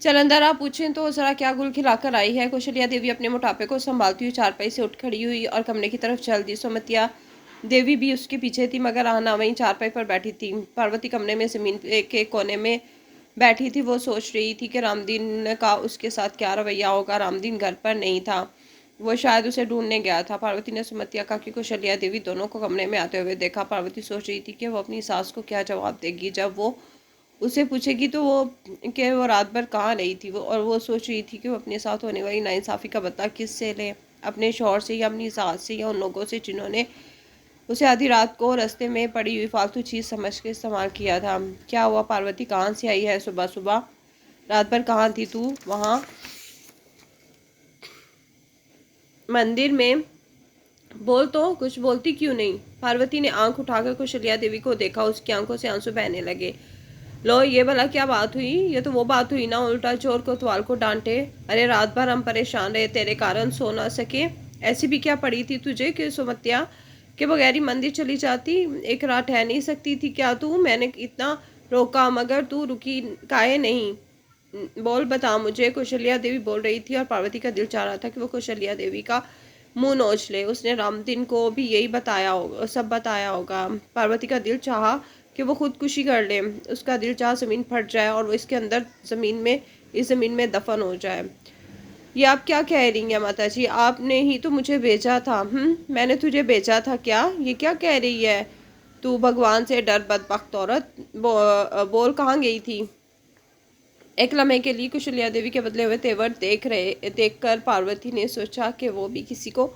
चल अंदर आ, पूछें तो जरा क्या गुल खिलाकर आई है। कौशल्या देवी अपने मोटापे को संभालती हुई चारपाई से उठ खड़ी हुई और कमरे की तरफ चल दी। सुमतिया देवी भी उसके पीछे थी, मगर आना वहीं चारपाई पर बैठी थी। पार्वती कमरे में जमीन के कोने में बैठी थी। वो सोच रही थी कि रामदीन का उसके साथ क्या रवैया होगा। रामदीन घर पर नहीं था, वो शायद उसे ढूंढने गया था। पार्वती ने सुमतिया काकी कौशल्या देवी दोनों को कमरे में आते हुए देखा। पार्वती सोच रही थी कि वो अपनी सास को क्या जवाब देगी जब वो उसे पूछेगी तो वो रात भर कहाँ रही थी। वो सोच रही थी कि वो अपने साथ होने वाली नाइंसाफ़ी का बदला किससे ले, अपने शौहर से या अपनी सास से या उन लोगों से जिन्होंने उसे आधी रात को रास्ते में पड़ी हुई फालतू चीज़ समझ के इस्तेमाल किया था। क्या हुआ पार्वती, कहाँ से आई है सुबह सुबह? रात भर कहाँ थी तू? वहाँ मंदिर में? बोल तो, कुछ बोलती क्यों नहीं? पार्वती ने आंख उठाकर कौशल्या देवी को देखा। उसकी आंखों से आंसू बहने लगे। लो, ये भला क्या बात हुई? ये तो वो बात हुई ना, उल्टा चोर कोतवाल को डांटे। अरे रात भर हम परेशान रहे, तेरे कारण सो ना सके। ऐसी भी क्या पड़ी थी तुझे कि सुमतिया के बगैर ही मंदिर चली जाती? एक रात ठहर नहीं सकती थी क्या तू? मैंने इतना रोका मगर तू रुकी काहे नहीं? बोल बता मुझे। कौशल्या देवी बोल रही थी और पार्वती का दिल चाह रहा था कि वो कौशल्या देवी का मुंह नोच ले। उसने रामदीन को भी यही बताया होगा, सब बताया होगा। पार्वती का दिल चाहा कि वो खुदकुशी कर ले। उसका दिल चाह ज़मीन फट जाए और वो इसके अंदर इस ज़मीन में दफन हो जाए। ये आप क्या कह रही हैं माता जी? आपने ही तो मुझे भेजा था। मैंने तुझे भेजा था क्या? ये क्या कह रही है तू? भगवान से डर बदबख्त औरत। बोल कहाँ गई थी? एक लम्हे के लिए कौशल्या देवी के बदले हुए तेवर देखकर पार्वती ने सोचा कि वो भी किसी को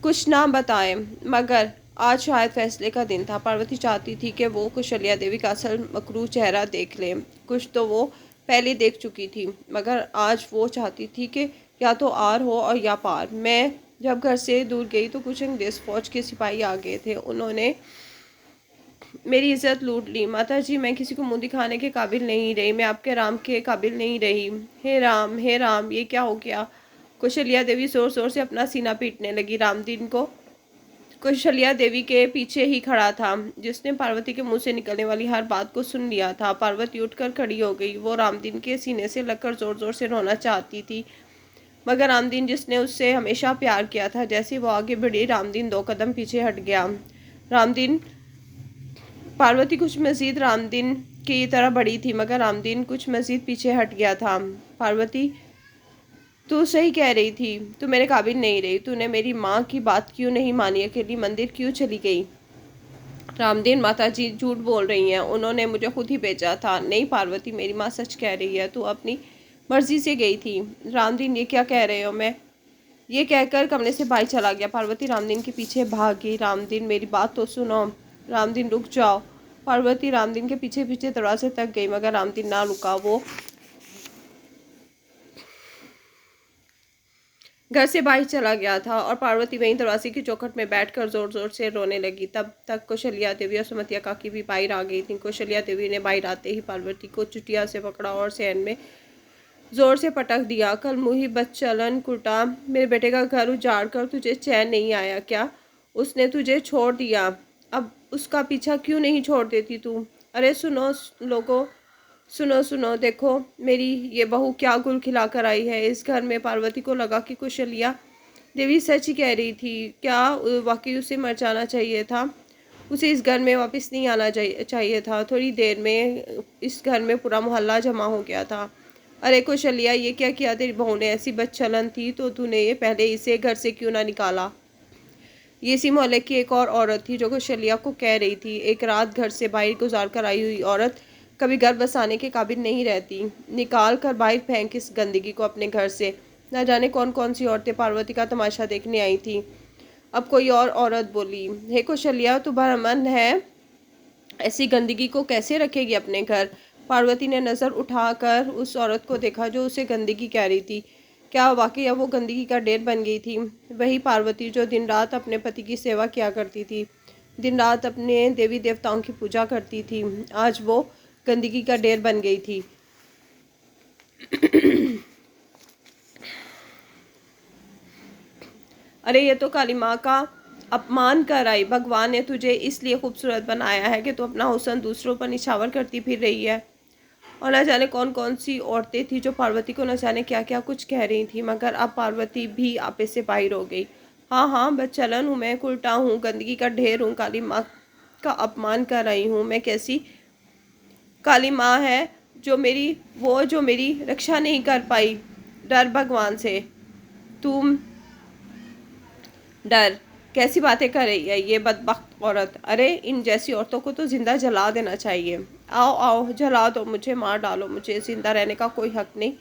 कुछ ना बताए, मगर आज शायद फैसले का दिन था। पार्वती चाहती थी कि वो कौशल्या देवी का असल मकरू चेहरा देख ले। कुछ तो वो पहले देख चुकी थी, मगर आज वो चाहती थी कि या तो आर हो और या पार। मैं जब घर से दूर गई तो कुछ अंग्रेज फौज के सिपाही आ गए थे। उन्होंने मेरी इज्जत लूट ली। माता जी, मैं किसी को मुंह दिखाने के काबिल नहीं रही, मैं आपके राम के काबिल नहीं रही। हे राम, ये क्या हो गया? कौशल्या देवी जोर जोर से अपना सीना पीटने लगी। रामदीन को कौशल्या देवी के पीछे ही खड़ा था, जिसने पार्वती के मुंह से निकलने वाली हर बात को सुन लिया था। पार्वती उठकर खड़ी हो गई। वो रामदीन के सीने से लगकर जोर जोर से रोना चाहती थी, मगर रामदीन जिसने उससे हमेशा प्यार किया था, जैसे वो आगे बढ़ी रामदीन 2 कदम पीछे हट गया। रामदीन पार्वती कुछ मजीद रामदीन की तरह बड़ी थी, मगर रामदीन कुछ मजीद पीछे हट गया था। पार्वती, तू सही कह रही थी, तू मेरे काबिल नहीं रही। तूने मेरी माँ की बात क्यों नहीं मानी? अकेली मंदिर क्यों चली गई? रामदीन, माता जी झूठ बोल रही हैं, उन्होंने मुझे खुद ही भेजा था। नहीं पार्वती, मेरी माँ सच कह रही है, तू अपनी मर्जी से गई थी। रामदीन, ये क्या कह रहे हो? मैं ये कहकर कमरे से बाहर चला गया। पार्वती रामदीन के पीछे भागी। रामदीन, मेरी बात तो सुनो। रामदीन, रुक जाओ। पार्वती रामदीन के पीछे पीछे दरवाजे तक गई, मगर रामदीन ना रुका। वो घर से बाहर चला गया था और पार्वती वहीं दरवाजे की चौखट में बैठकर जोर जोर से रोने लगी। तब तक कौशल्या देवी और सुमतिया काकी भी बाहर आ गई थी। कौशल्या देवी ने बाहर आते ही पार्वती को चुटिया से पकड़ा और सहन में जोर से पटक दिया। कल मुही बच्चलन कुटा, मेरे बेटे का घर उजाड़ कर तुझे चैन नहीं आया क्या? उसने तुझे छोड़ दिया, अब उसका पीछा क्यों नहीं छोड़ देती तू? अरे सुनो लोगो, सुनो सुनो, देखो मेरी ये बहू क्या गुल खिला कर आई है इस घर में। पार्वती को लगा कि कौशल्या देवी सच ही कह रही थी। क्या वाकई उसे मर जाना चाहिए था? उसे इस घर में वापस नहीं आना चाहिए था। थोड़ी देर में इस घर में पूरा मोहल्ला जमा हो गया था। अरे कौशल्या, ये क्या किया तेरी बहू ने? ऐसी बदचलन थी तो तूने ये पहले इसे घर से क्यों ना निकाला? ये इसी मोहल्ले की एक और औरत थी जो कौशल्या को कह रही थी, एक रात घर से बाहर गुजार कर आई हुई औरत कभी घर बसाने के काबिल नहीं रहती। निकाल कर बाहर फेंक इस गंदगी को अपने घर से। न जाने कौन कौन सी औरतें पार्वती का तमाशा देखने आई थी। अब कोई और औरत बोली, हे कौशल्या, तुम्हारा मन है ऐसी गंदगी को कैसे रखेगी अपने घर? पार्वती ने नज़र उठाकर उस औरत को देखा जो उसे गंदगी कह रही थी। क्या वाकई वो गंदगी का ढेर बन गई थी? वही पार्वती जो दिन रात अपने पति की सेवा किया करती थी, दिन रात अपने देवी देवताओं की पूजा करती थी, आज वो गंदगी का ढेर बन गई थी। अरे ये तो काली माँ का अपमान कर आई। भगवान ने तुझे इसलिए खूबसूरत बनाया है कि तू अपना हुस्न दूसरों पर निछावर करती फिर रही है। और न जाने कौन कौन सी औरतें थी जो पार्वती को न जाने क्या क्या कुछ कह रही थी, मगर अब पार्वती भी आपे से बाहर हो गई। हाँ हाँ, बदचलन हूँ मैं, उल्टा हूँ, गंदगी का ढेर हूँ, काली माँ का अपमान कर रही हूँ मैं। कैसी काली माँ है जो मेरी रक्षा नहीं कर पाई। डर भगवान से, तुम डर। कैसी बातें कर रही है ये बदबख्त औरत। अरे इन जैसी औरतों को तो जिंदा जला देना चाहिए। आओ आओ, जला दो मुझे, मार डालो मुझे, जिंदा रहने का कोई हक नहीं।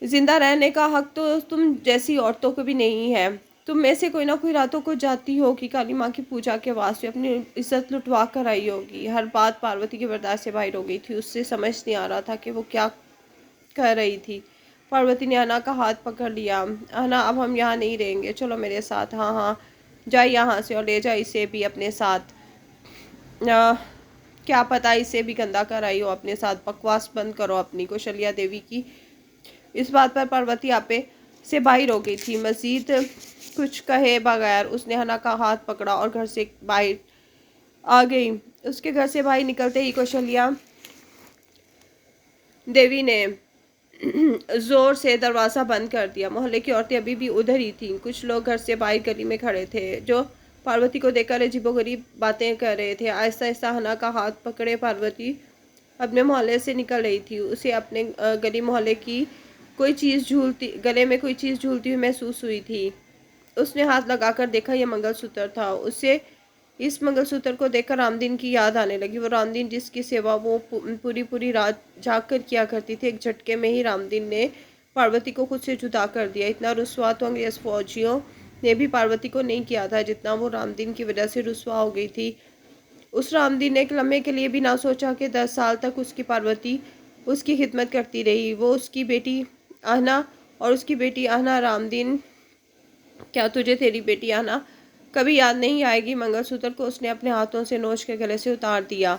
जिंदा रहने का हक तो तुम जैसी औरतों को भी नहीं है। तुम में से कोई ना कोई रातों को जाती होगी काली माँ की पूजा के वास्ते, अपनी इज्जत लुटवा कर आई होगी। हर बात पार्वती के बर्दाश्त से बाहर हो गई थी। उससे समझ नहीं आ रहा था कि वो क्या कर रही थी। पार्वती ने अना का हाथ पकड़ लिया। अना, अब हम यहाँ नहीं रहेंगे, चलो मेरे साथ। हाँ हाँ, जाए यहाँ से और ले जाए इसे भी अपने साथ। क्या पता इसे भी गंदा कर आई हो अपने साथ। बकवास बंद करो अपनी। कौशल्या देवी की इस बात पर पार्वती आपे से बाहर हो गई थी। मजीद कुछ कहे बगैर उसने हना का हाथ पकड़ा और घर से बाहर आ गई। उसके घर से बाहर निकलते ही कौशल्या देवी ने जोर से दरवाज़ा बंद कर दिया। मोहल्ले की औरतें अभी भी उधर ही थीं। कुछ लोग घर से बाहर गली में खड़े थे जो पार्वती को देखकर अजीबोगरीब बातें कर रहे थे। आहिस्ता आहिस्ता हना का हाथ पकड़े पार्वती अपने मोहल्ले से निकल रही थी। उसे अपने गली मोहल्ले की कोई चीज़ झूलती, गले में कोई चीज़ झूलती हुई महसूस हुई थी। उसने हाथ लगाकर देखा, यह मंगलसूत्र था। उसे इस मंगलसूत्र को देखकर रामदीन की याद आने लगी। वो रामदीन जिसकी सेवा वो पूरी पूरी रात जाग कर किया करती थी। एक झटके में ही रामदीन ने पार्वती को खुद से जुदा कर दिया। इतना रुस्वा तो अंग्रेज फौजियों ने भी पार्वती को नहीं किया था जितना वो रामदीन की वजह से रुस्वा हो गई थी। उस रामदीन ने एक लम्हे के लिए भी ना सोचा कि 10 साल तक उसकी पार्वती उसकी खिदमत करती रही। वो उसकी बेटी आहना और उसकी बेटी आहना। रामदीन, क्या तुझे तेरी बेटी आहना कभी याद नहीं आएगी? मंगलसूत्र को उसने अपने हाथों से नोच के गले से उतार दिया।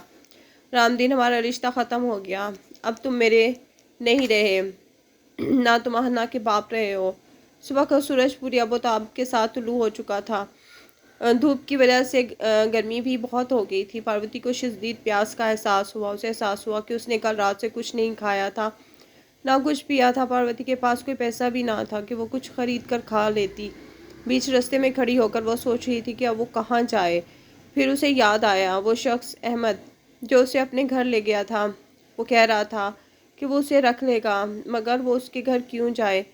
रामदीन, हमारा रिश्ता ख़त्म हो गया। अब तुम मेरे नहीं रहे, ना तुम आहना के बाप रहे हो। सुबह का सूरज पूरी अबोताब के साथ तुलू हो चुका था। धूप की वजह से गर्मी भी बहुत हो गई थी। पार्वती को शदीद प्यास का एहसास हुआ। उसे एहसास हुआ कि उसने कल रात से कुछ नहीं खाया था, ना कुछ पिया था। पार्वती के पास कोई पैसा भी ना था कि वो कुछ खरीद कर खा लेती। बीच रास्ते में खड़ी होकर वो सोच रही थी कि अब वो कहाँ जाए। फिर उसे याद आया वो शख्स अहमद जो उसे अपने घर ले गया था। वो कह रहा था कि वो उसे रख लेगा, मगर वो उसके घर क्यों जाए।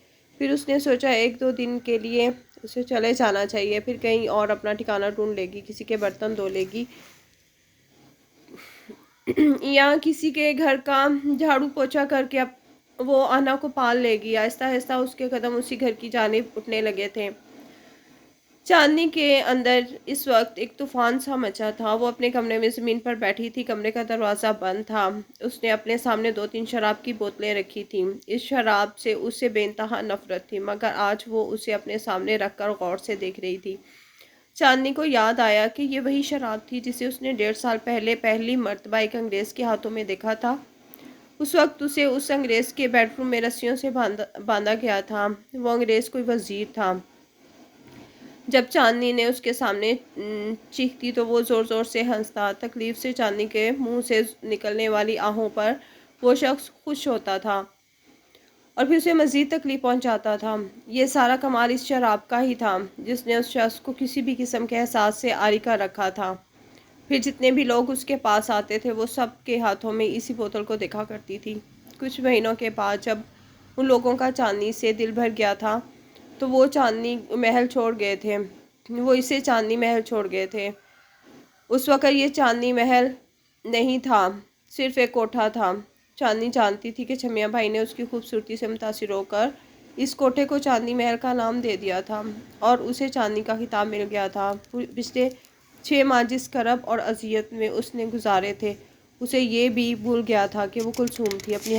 फिर उसने सोचा 1-2 दिन के लिए उसे चले जाना चाहिए, फिर कहीं और अपना ठिकाना ढूंढ लेगी, किसी के बर्तन धो लेगी या किसी के घर का झाड़ू पोछा करके अब वो आना को पाल लेगी। आहिस्ता आहिस्ता उसके कदम उसी घर की जानिब उठने लगे थे। चांदनी के अंदर इस वक्त एक तूफान सा मचा था। वो अपने कमरे में ज़मीन पर बैठी थी। कमरे का दरवाज़ा बंद था। उसने अपने सामने 2-3 शराब की बोतलें रखी थीं। इस शराब से उसे बेइंतहा नफरत थी, मगर आज वो उसे अपने सामने रखकर गौर से देख रही थी। चांदनी को याद आया कि ये वही शराब थी जिसे उसने 1.5 साल पहले पहली मर्तबा एक अंग्रेज़ के हाथों में देखा था। उस वक्त उसे उस अंग्रेज़ के बेडरूम में रस्सियों से बांधा गया था। वो अंग्रेज़ कोई वज़ीर था। जब चांदनी ने उसके सामने चीखती तो वो ज़ोर ज़ोर से हंसता। तकलीफ़ से चांदनी के मुंह से निकलने वाली आहों पर वो शख्स खुश होता था और फिर उसे मज़ीद तकलीफ़ पहुंचाता था। ये सारा कमाल इस शराब का ही था जिसने उस शख्स को किसी भी किस्म के एहसास से आरी कर रखा था। फिर जितने भी लोग उसके पास आते थे वो सब के हाथों में इसी बोतल को देखा करती थी। कुछ महीनों के बाद जब उन लोगों का चांदनी से दिल भर गया था तो वो चांदनी महल छोड़ गए थे। वो इसे चांदनी महल छोड़ गए थे। उस वक़्त ये चांदनी महल नहीं था, सिर्फ एक कोठा था। चांदनी जानती थी कि छमिया भाई ने उसकी खूबसूरती से मुतासिर होकर इस कोठे को चांदनी महल का नाम दे दिया था और उसे चांदनी का खिताब मिल गया था। पिछले 6 माह जिस करब और अजियत में उसने गुजारे थे, उसे ये भी भूल गया था कि वो कुलसूम थी। अपनी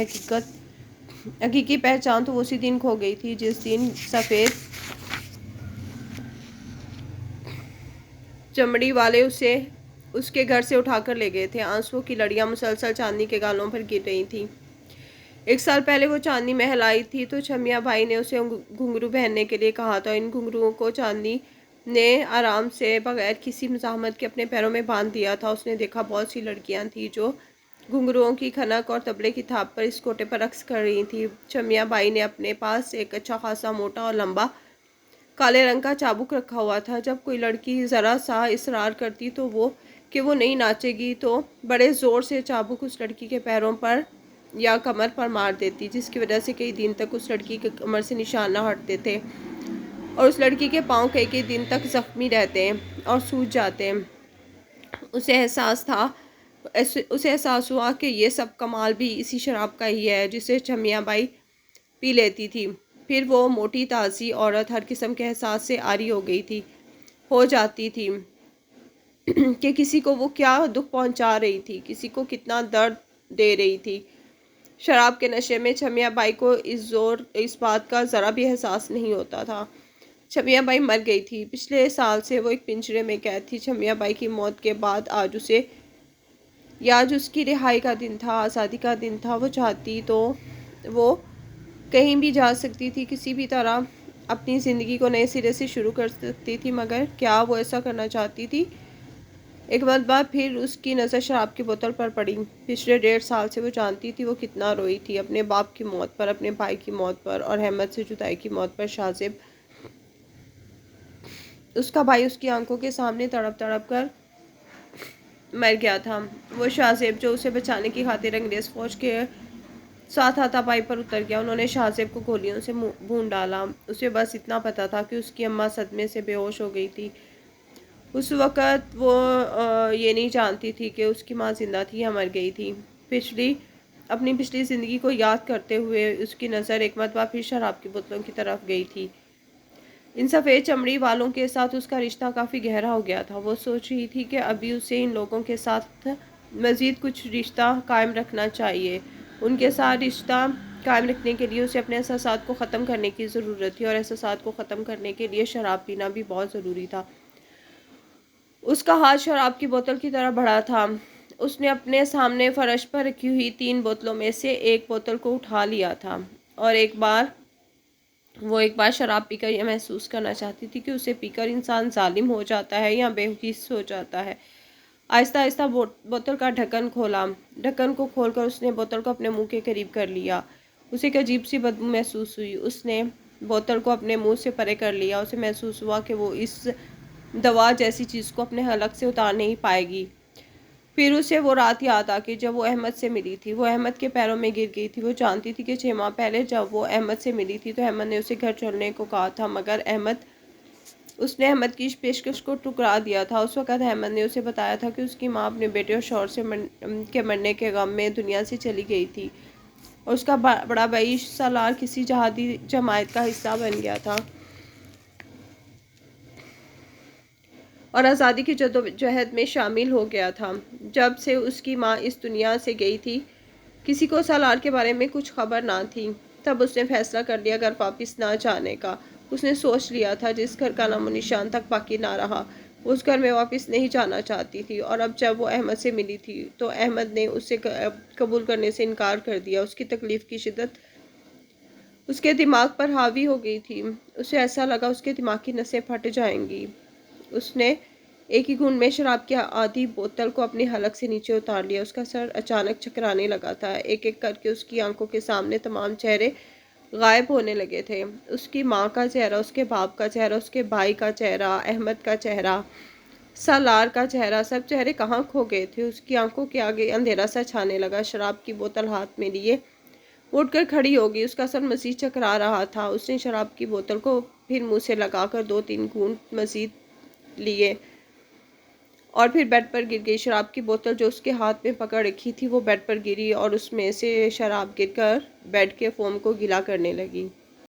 हकीकी पहचान तो उसी दिन खो गई थी जिस दिन सफ़ेद चमड़ी वाले उसे उसके घर से उठाकर ले गए थे। आंसुओं की लड़ियां मुसलसल चांदनी के गालों पर गिर रही थीं। 1 साल पहले वो चांदनी महल आई थी तो छमिया भाई ने उसे घुंघरू पहनने के लिए कहा था। इन घुंघरुओं को चांदनी ने आराम से बगैर किसी मज़ाहमत के अपने पैरों में बांध दिया था। उसने देखा बहुत सी लड़कियां थीं जो घुंघरुओं की खनक और तबले की थाप पर इस कोटे पर रक्स कर रही थी। छमिया बाई ने अपने पास एक अच्छा खासा मोटा और लंबा काले रंग का चाबुक रखा हुआ था। जब कोई लड़की ज़रा सा इसरार करती तो वो नहीं नाचेगी तो बड़े ज़ोर से चाबुक उस लड़की के पैरों पर या कमर पर मार देती, जिसकी वजह से कई दिन तक उस लड़की के कमर से निशान न हटते थे और उस लड़की के पाँव कई कई दिन तक जख्मी रहते और सूज जाते। उसे एहसास हुआ कि ये सब कमाल भी इसी शराब का ही है जिसे छमिया बाई पी लेती थी। फिर वो मोटी ताज़ी औरत हर किस्म के एहसास से आरी हो जाती थी कि किसी को वो क्या दुख पहुंचा रही थी, किसी को कितना दर्द दे रही थी। शराब के नशे में छमिया बाई को इस बात का ज़रा भी एहसास नहीं होता था। छमिया बाई मर गई थी। पिछले साल से वो एक पिंजरे में कैद थी। छमिया बाई की मौत के बाद आज उसकी रिहाई का दिन था, आज़ादी का दिन था। वो चाहती तो वो कहीं भी जा सकती थी, किसी भी तरह अपनी ज़िंदगी को नए सिरे से शुरू कर सकती थी, मगर क्या वो ऐसा करना चाहती थी? एक मरतबा फिर उसकी नज़र शराब की बोतल पर पड़ी। पिछले 1.5 साल से वो जानती थी वो कितना रोई थी, अपने बाप की मौत पर, अपने भाई की मौत पर और अहमद से जुदाई की मौत पर। शाहज़ेब, उसका भाई, उसकी आंखों के सामने तड़प तड़प कर मर गया था। वो शाहज़ेब जो उसे बचाने की खातिर अंग्रेज़ फ़ौज के साथ हाथापाई पर उतर गया। उन्होंने शाहज़ेब को गोलियों से भून डाला। उसे बस इतना पता था कि उसकी अम्मा सदमे से बेहोश हो गई थी। उस वक़्त वो ये नहीं जानती थी कि उसकी माँ ज़िंदा थी या मर गई थी। अपनी पिछली ज़िंदगी को याद करते हुए उसकी नज़र एक मरतबा फिर शराब की बोतलों की तरफ गई थी। इन सफ़ेद चमड़ी वालों के साथ उसका रिश्ता काफ़ी गहरा हो गया था। वो सोच रही थी कि अभी उसे इन लोगों के साथ मज़ीद कुछ रिश्ता कायम रखना चाहिए। उनके साथ रिश्ता कायम रखने के लिए उसे अपने एहसासात को ख़त्म करने की ज़रूरत थी और एहसासात को ख़त्म करने के लिए शराब पीना भी बहुत ज़रूरी था। उसका हाथ शराब की बोतल की तरफ बढ़ा था। उसने अपने सामने फर्श पर रखी हुई 3 बोतलों में से एक बोतल को उठा लिया था और एक बार शराब पीकर यह महसूस करना चाहती थी कि उसे पीकर इंसान जालिम हो जाता है या बेहिस हो जाता है। आहिस्ता आहिस्ता बोतल का ढक्कन खोला। ढक्कन को खोलकर उसने बोतल को अपने मुंह के करीब कर लिया। उसे एक अजीब सी बदबू महसूस हुई। उसने बोतल को अपने मुंह से परे कर लिया। उसे महसूस हुआ कि वो इस दवा जैसी चीज़ को अपने हलक से उतार नहीं पाएगी। फिर उसे वो रात याद आ गई जब वो अहमद से मिली थी। वो अहमद के पैरों में गिर गई थी। वो जानती थी कि 6 माह पहले जब वो अहमद से मिली थी तो अहमद ने उसे घर छोड़ने को कहा था, मगर उसने अहमद की इस पेशकश को ठुकरा दिया था। उस वक़्त अहमद ने उसे बताया था कि उसकी माँ अपने बेटे और शौहर के मरने के गम में दुनिया से चली गई थी और उसका बड़ा भाई सालार किसी जहादी जमायत का हिस्सा बन गया था और आज़ादी की जदोजहद में शामिल हो गया था। जब से उसकी माँ इस दुनिया से गई थी, किसी को सालार के बारे में कुछ खबर ना थी। तब उसने फैसला कर लिया घर वापस ना जाने का। उसने सोच लिया था जिस घर का नामो निशान तक बाकी ना रहा, उस घर में वापस नहीं जाना चाहती थी। और अब जब वो अहमद से मिली थी तो अहमद ने उसे कबूल करने से इनकार कर दिया। उसकी तकलीफ़ की शिद्दत उसके दिमाग पर हावी हो गई थी। उसे ऐसा लगा उसके दिमाग की नसें फट जाएंगी। उसने एक ही घूंट में शराब की आधी बोतल को अपनी हलक से नीचे उतार लिया। उसका सर अचानक चकराने लगा था। एक एक करके उसकी आंखों के सामने तमाम चेहरे गायब होने लगे थे। उसकी माँ का चेहरा, उसके बाप का चेहरा, उसके भाई का चेहरा, अहमद का चेहरा, सालार का चेहरा, सब चेहरे कहाँ खो गए थे। उसकी आंखों के आगे अंधेरा सा छाने लगा। शराब की बोतल हाथ में लिए उठकर खड़ी हो गई। उसका सर मज़ीद चकरा रहा था। उसने शराब की बोतल को फिर मुंह से लगाकर 2-3 घूंट मज़ीद लिए और फिर बेड पर गिर गई। शराब की बोतल जो उसके हाथ में पकड़ रखी थी वो बेड पर गिरी और उसमें से शराब गिरकर बेड के फोम को गीला करने लगी।